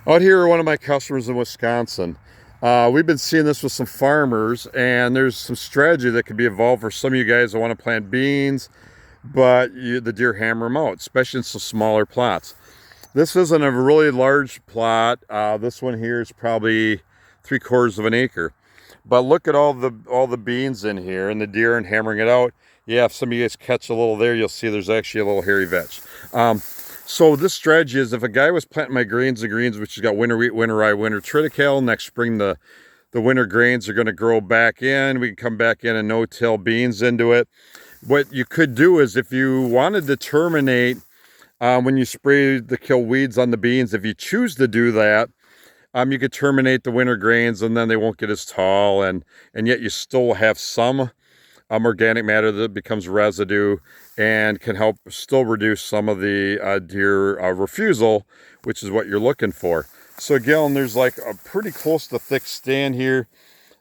Out here, one of my customers in Wisconsin, we've been seeing this with some farmers, and there's some strategy that could be involved for some of you guys that want to plant beans, but the deer hammer them out, especially in some smaller plots. This isn't a really large plot. This one here is probably 3/4 of an acre. But look at all the beans in here, and the deer and hammering it out. Yeah, if some of you guys catch a little there, you'll see there's actually a little hairy vetch. So this strategy is if a guy was planting my greens and greens, which has got winter wheat, winter rye, winter triticale, next spring the winter grains are going to grow back in. We can come back in and no-till beans into it. What you could do is if you wanted to terminate when you spray to kill weeds on the beans, if you choose to do that, you could terminate the winter grains and then they won't get as tall, and yet you still have some organic matter that becomes residue and can help still reduce some of the deer refusal, which is what you're looking for. So again, there's like a pretty close to thick stand here.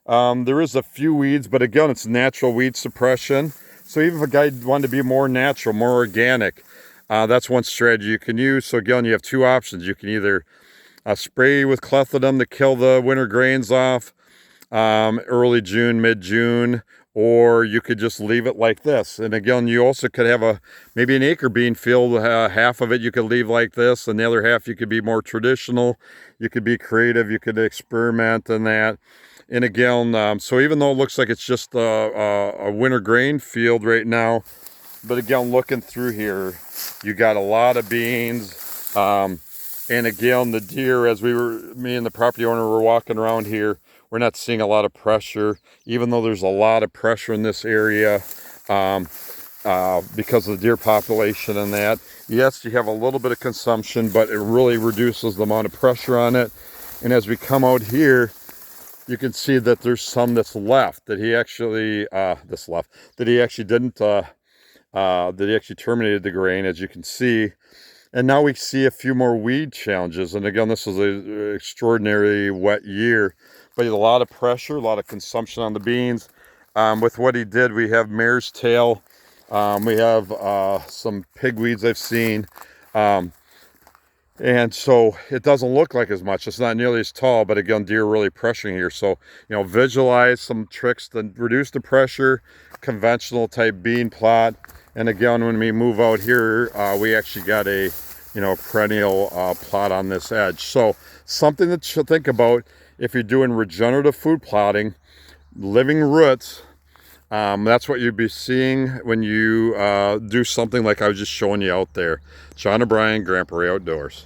There is a few weeds, but again, it's natural weed suppression. So even if a guy wanted to be more natural, more organic, that's one strategy you can use. So again, you have two options. You can either spray with clethodim to kill the winter grains off early June, mid-June, or you could just leave it like this. And again, you also could have maybe an acre bean field. Half of it you could leave like this, and the other half you could be more traditional. You could be creative. You could experiment in that. And again, so even though it looks like it's just a winter grain field right now, but again, looking through here, you got a lot of beans. And again, the deer, me and the property owner were walking around here, we're not seeing a lot of pressure, even though there's a lot of pressure in this area because of the deer population and that. Yes, you have a little bit of consumption, but it really reduces the amount of pressure on it. And as we come out here, you can see that there's some that's left that he actually, that he actually didn't, that he actually terminated the grain, as you can see. And now we see a few more weed challenges. And again, this is an extraordinary wet year, but a lot of pressure, a lot of consumption on the beans. With what he did, we have mare's tail. We have some pigweeds I've seen. And so it doesn't look like as much. It's not nearly as tall, but again, deer really pressuring here. So, visualize some tricks to reduce the pressure, conventional type bean plot. And again, when we move out here, we actually got a, perennial plot on this edge. So something that you think about if you're doing regenerative food plotting, living roots, that's what you'd be seeing when you do something like I was just showing you out there. John O'Brien, Grand Prairie Outdoors.